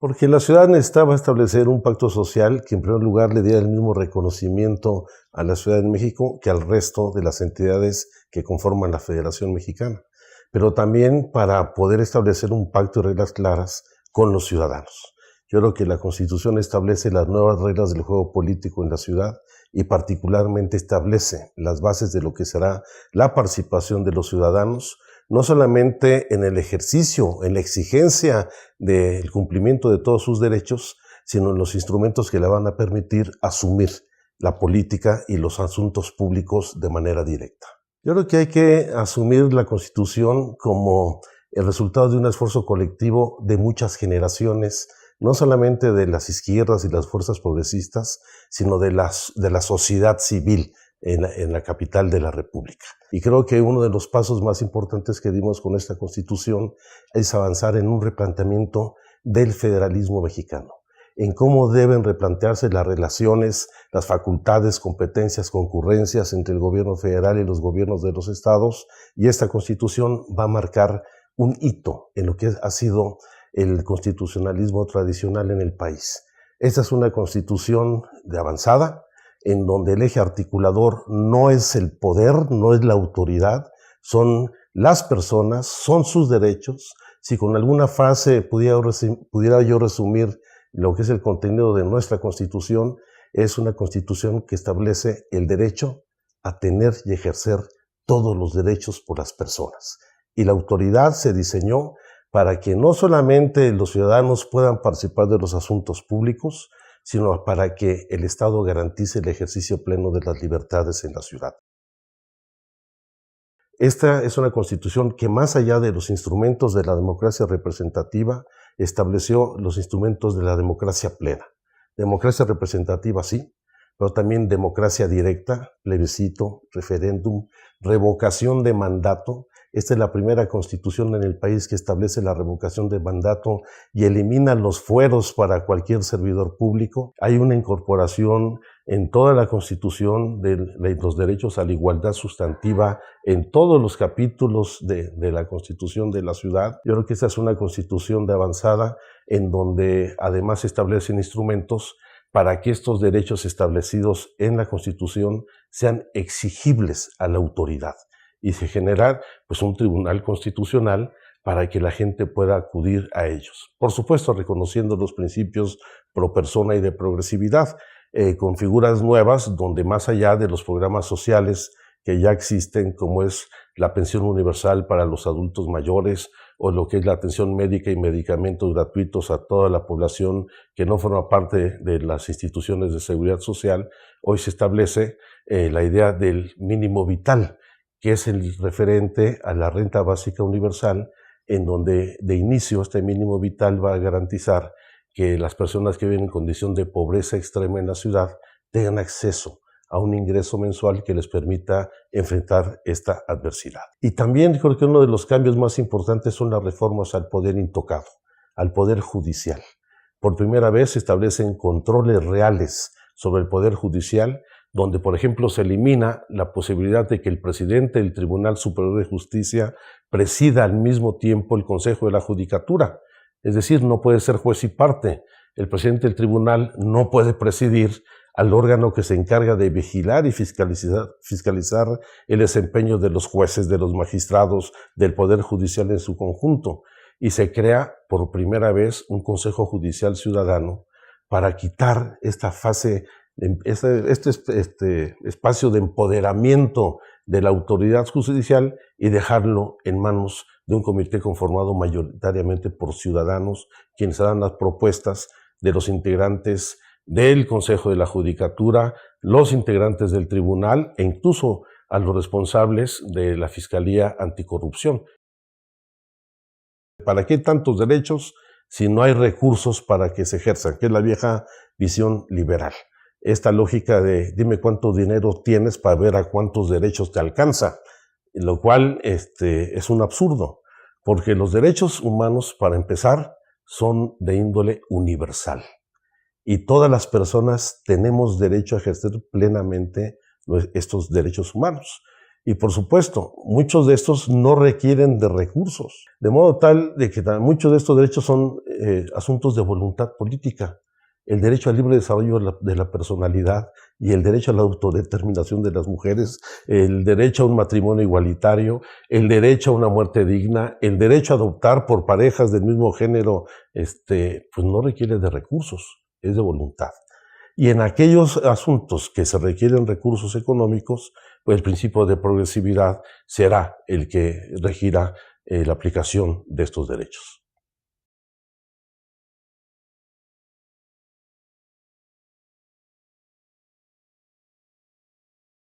Porque la ciudad necesitaba establecer un pacto social que en primer lugar le diera el mismo reconocimiento a la Ciudad de México que al resto de las entidades que conforman la Federación Mexicana, pero también para poder establecer un pacto y reglas claras con los ciudadanos. Yo creo que la Constitución establece las nuevas reglas del juego político en la ciudad y particularmente establece las bases de lo que será la participación de los ciudadanos, no solamente en el ejercicio, en la exigencia del cumplimiento de todos sus derechos, sino en los instrumentos que le van a permitir asumir la política y los asuntos públicos de manera directa. Yo creo que hay que asumir la Constitución como el resultado de un esfuerzo colectivo de muchas generaciones, no solamente de las izquierdas y las fuerzas progresistas, sino de la sociedad civil en la capital de la República. Y creo que uno de los pasos más importantes que dimos con esta Constitución es avanzar en un replanteamiento del federalismo mexicano, en cómo deben replantearse las relaciones, las facultades, competencias, concurrencias entre el gobierno federal y los gobiernos de los estados, y esta Constitución va a marcar un hito en lo que ha sido el constitucionalismo tradicional en el país. Esta es una Constitución de avanzada, en donde el eje articulador no es el poder, no es la autoridad, son las personas, son sus derechos. Si con alguna frase pudiera yo resumir lo que es el contenido de nuestra Constitución, es una Constitución que establece el derecho a tener y ejercer todos los derechos por las personas. Y la autoridad se diseñó para que no solamente los ciudadanos puedan participar de los asuntos públicos, sino para que el Estado garantice el ejercicio pleno de las libertades en la ciudad. Esta es una Constitución que, más allá de los instrumentos de la democracia representativa, estableció los instrumentos de la democracia plena. Democracia representativa, sí, pero también democracia directa, plebiscito, referéndum, revocación de mandato. Esta es la primera Constitución en el país que establece la revocación de mandato y elimina los fueros para cualquier servidor público. Hay una incorporación en toda la Constitución de los derechos a la igualdad sustantiva en todos los capítulos de la Constitución de la ciudad. Yo creo que esta es una Constitución de avanzada en donde además se establecen instrumentos para que estos derechos establecidos en la Constitución sean exigibles a la autoridad y se genera pues un tribunal constitucional para que la gente pueda acudir a ellos. Por supuesto, reconociendo los principios pro persona y de progresividad, con figuras nuevas donde más allá de los programas sociales que ya existen, como es la pensión universal para los adultos mayores o lo que es la atención médica y medicamentos gratuitos a toda la población que no forma parte de las instituciones de seguridad social, hoy se establece la idea del mínimo vital, que es el referente a la renta básica universal, en donde de inicio este mínimo vital va a garantizar que las personas que viven en condición de pobreza extrema en la ciudad tengan acceso a un ingreso mensual que les permita enfrentar esta adversidad. Y también creo que uno de los cambios más importantes son las reformas al poder intocado, al poder judicial. Por primera vez se establecen controles reales sobre el poder judicial, donde, por ejemplo, se elimina la posibilidad de que el presidente del Tribunal Superior de Justicia presida al mismo tiempo el Consejo de la Judicatura. Es decir, no puede ser juez y parte. El presidente del tribunal no puede presidir al órgano que se encarga de vigilar y fiscalizar el desempeño de los jueces, de los magistrados, del Poder Judicial en su conjunto. Y se crea por primera vez un Consejo Judicial Ciudadano para quitar esta fase, este espacio de empoderamiento de la autoridad judicial y dejarlo en manos de un comité conformado mayoritariamente por ciudadanos, quienes harán las propuestas de los integrantes del Consejo de la Judicatura, los integrantes del tribunal e incluso a los responsables de la Fiscalía Anticorrupción. ¿Para qué tantos derechos si no hay recursos para que se ejerzan? Que es la vieja visión liberal. Esta lógica de dime cuánto dinero tienes para ver a cuántos derechos te alcanza, lo cual es un absurdo, porque los derechos humanos, para empezar, son de índole universal. Y todas las personas tenemos derecho a ejercer plenamente estos derechos humanos. Y por supuesto, muchos de estos no requieren de recursos, de modo tal de que muchos de estos derechos son asuntos de voluntad política. El derecho al libre desarrollo de la personalidad y el derecho a la autodeterminación de las mujeres, el derecho a un matrimonio igualitario, el derecho a una muerte digna, el derecho a adoptar por parejas del mismo género, pues no requiere de recursos, es de voluntad. Y en aquellos asuntos que se requieren recursos económicos, pues el principio de progresividad será el que regirá la aplicación de estos derechos.